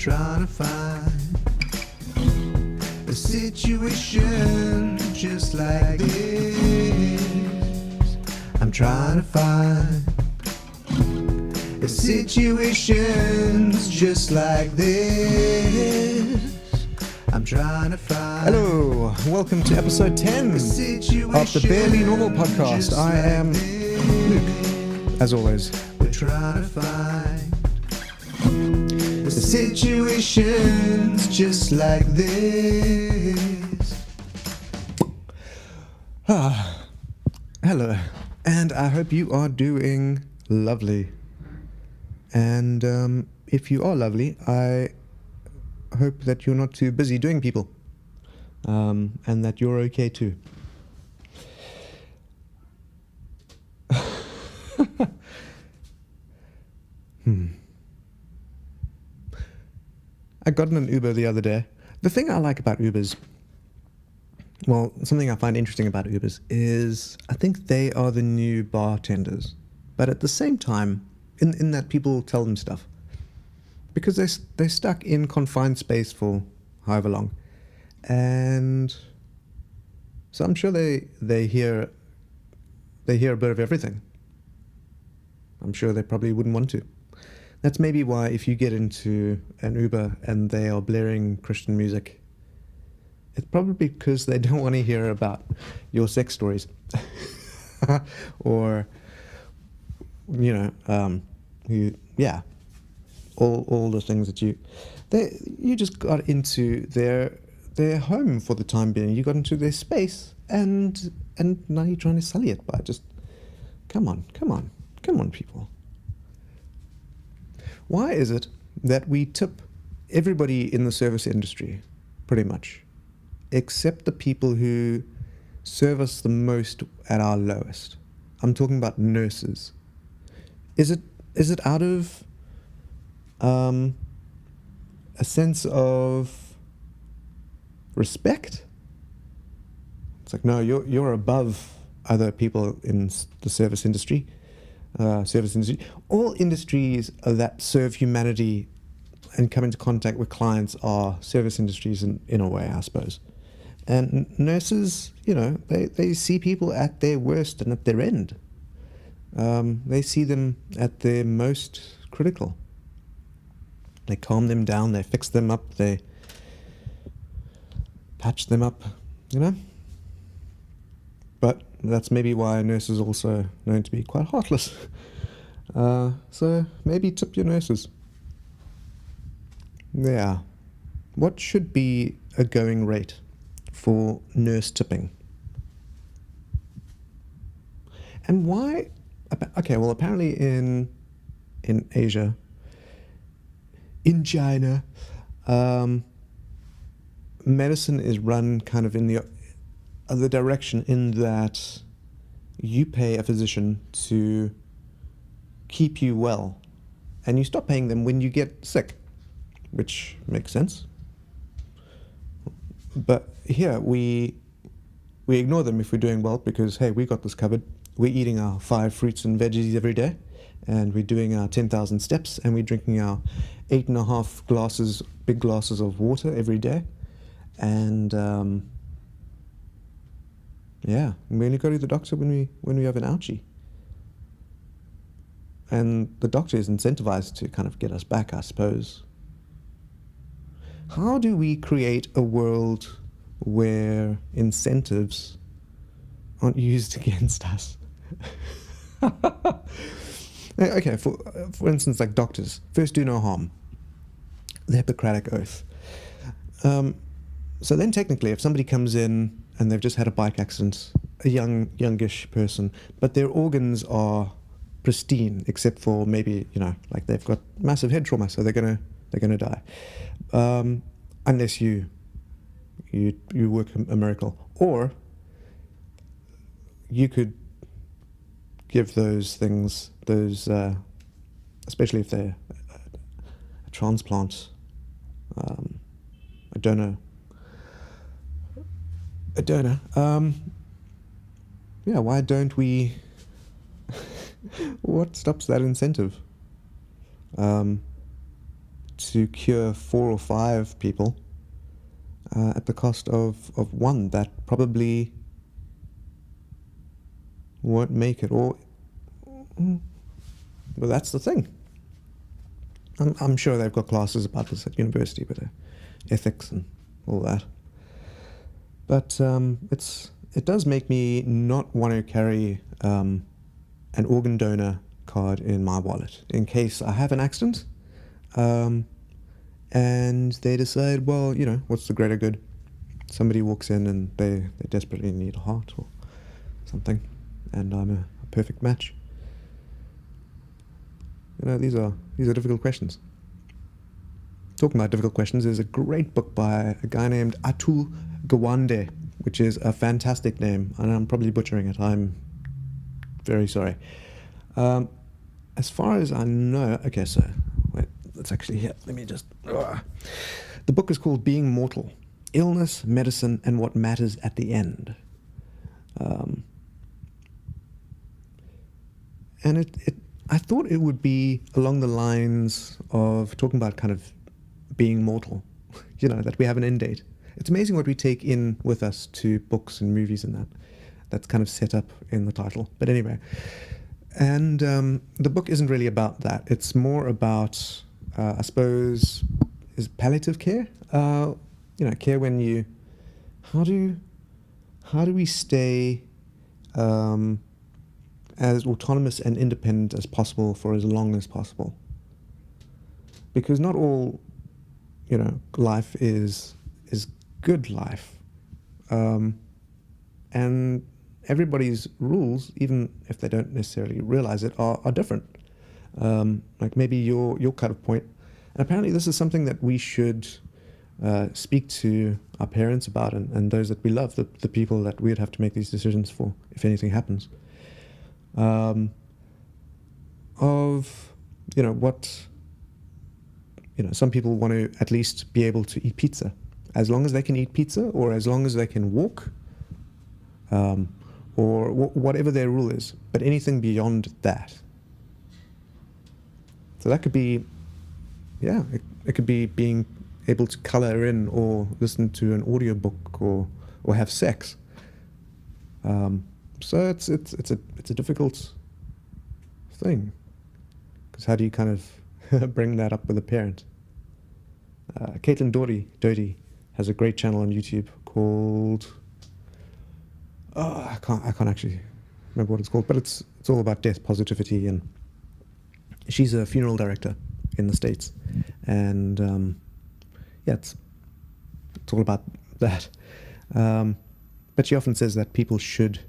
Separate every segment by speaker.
Speaker 1: trying to find a situation just like this. I'm trying to find a situations just like this. I'm trying to find.
Speaker 2: Hello, welcome to episode 10 of the Barely Normal podcast. I am Luke, as always.
Speaker 1: We're trying to find the situations just like this.
Speaker 2: Hello, and I hope you are doing lovely. And if you are lovely, I hope that you're not too busy doing people, and that you're okay too. I got in an Uber the other day. The thing I like about Ubers, well, something I find interesting about Ubers is I think they are the new bartenders. But at the same time, in that people tell them stuff. Because they're stuck in confined space for however long. And so I'm sure they hear a bit of everything. I'm sure they probably wouldn't want to. That's maybe why if you get into an Uber and they are blaring Christian music, it's probably because they don't want to hear about your sex stories. Or, all the things that you just got into their home for the time being. You got into their space, and now you're trying to sully it by just, come on, people. Why is it that we tip everybody in the service industry, pretty much, except the people who serve us the most at our lowest? I'm talking about nurses. Is it out of a sense of respect? It's like, no, you're above other people in the service industry. All industries that serve humanity and come into contact with clients are service industries in a way, I suppose. And nurses, they see people at their worst and at their end. They see them at their most critical. They calm them down, they fix them up, they patch them up, But that's maybe why nurses are also known to be quite heartless. So maybe tip your nurses. Yeah. What should be a going rate for nurse tipping? And why? Okay, well, apparently in Asia, in China, medicine is run kind of in the other direction, in that you pay a physician to keep you well, and you stop paying them when you get sick, which makes sense. But here we ignore them if we're doing well, because hey, we got this covered. We're eating our 5 fruits and veggies every day, and we're doing our 10,000 steps, and we're drinking our 8.5 big glasses of water every day. And we only go to the doctor when we have an ouchie. And the doctor is incentivized to kind of get us back, I suppose. How do we create a world where incentives aren't used against us? Okay, for instance, like doctors, first do no harm, the Hippocratic Oath. So then technically, if somebody comes in and they've just had a bike accident, a youngish person, but their organs are pristine, except for maybe, like they've got massive head trauma, so they're gonna die, unless you work a miracle, or you could give those things, especially if they're a transplant, a donor. Why don't we? What stops that incentive? to cure 4 or 5 people at the cost of one that probably won't make it. Or, well, that's the thing. I'm sure they've got classes about this at university, with ethics and all that. But it does make me not want to carry an organ donor card in my wallet in case I have an accident, and they decide, well, what's the greater good? Somebody walks in and they desperately need a heart or something, and I'm a perfect match. These are difficult questions. Talking about difficult questions, there's a great book by a guy named Atul Gawande, which is a fantastic name, and I'm probably butchering it. I'm very sorry. As far as I know, okay, so wait, let's actually hit. Let me just. The book is called Being Mortal: Illness, Medicine, and What Matters at the End. And I thought it would be along the lines of talking about kind of being mortal, that we have an end date. It's amazing what we take in with us to books and movies and that's kind of set up in the title. But anyway, and the book isn't really about that. It's more about, I suppose, is palliative care? Care when you, how do we stay as autonomous and independent as possible for as long as possible? Because not all, life is good life. And everybody's rules, even if they don't necessarily realize it, are different. Like maybe your cut-off point. And apparently this is something that we should speak to our parents about and those that we love, the people that we'd have to make these decisions for if anything happens. Some people want to at least be able to eat pizza. As long as they can eat pizza, or as long as they can walk, or whatever their rule is. But anything beyond that. So that could be, it could be being able to color in or listen to an audiobook or have sex. So it's a difficult thing, because how do you kind of bring that up with a parent? Caitlin Doty has a great channel on YouTube called I can't actually remember what it's called, but it's all about death positivity, and she's a funeral director in the States, and it's all about that. But she often says that people should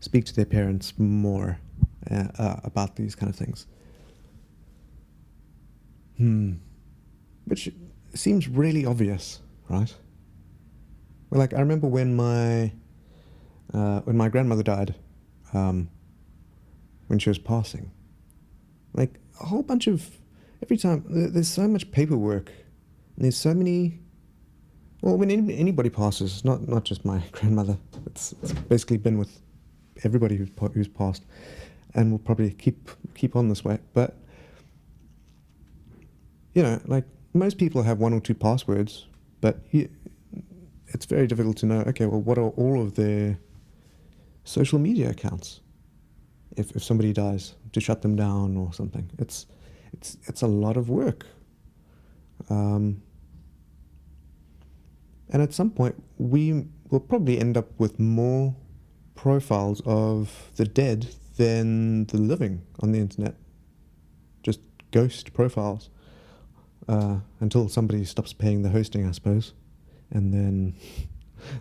Speaker 2: speak to their parents more about these kind of things. Which seems really obvious, right? Well, I remember when my grandmother died, when she was passing, a whole bunch of, every time, there's so much paperwork, and there's so many, well, when anybody passes, not just my grandmother, it's basically been with everybody who's passed, and will probably keep on this way, but, most people have 1 or 2 passwords, but it's very difficult to know, okay, well, what are all of their social media accounts if somebody dies, to shut them down or something. It's a lot of work. And at some point, we will probably end up with more profiles of the dead than the living on the internet. Just ghost profiles. Until somebody stops paying the hosting, I suppose. And then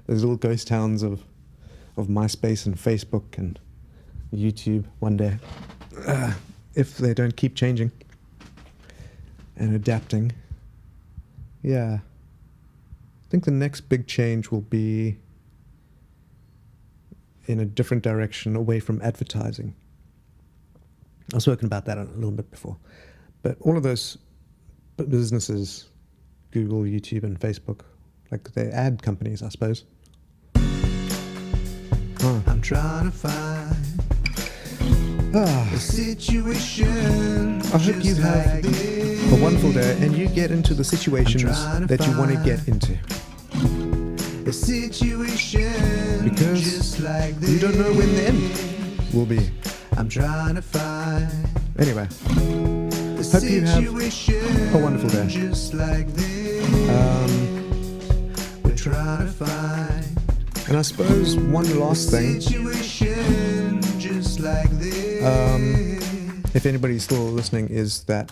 Speaker 2: there's little ghost towns of MySpace and Facebook and YouTube one day, if they don't keep changing and adapting. Yeah. I think the next big change will be in a different direction, away from advertising. I've spoken about that a little bit before. But all of those businesses, Google, YouTube, and Facebook, they're ad companies, I suppose.
Speaker 1: I'm trying to find a situation.
Speaker 2: I hope you have a a wonderful day, and you get into the situations that you want to get into.
Speaker 1: A situation
Speaker 2: Because
Speaker 1: just like this.
Speaker 2: you don't know when the end will be.
Speaker 1: I'm trying to find
Speaker 2: Anyway,
Speaker 1: a
Speaker 2: hope you have
Speaker 1: situation
Speaker 2: a wonderful day.
Speaker 1: just like this. We're trying to find
Speaker 2: And I suppose one last thing,
Speaker 1: situation just like this.
Speaker 2: if anybody's still listening, is that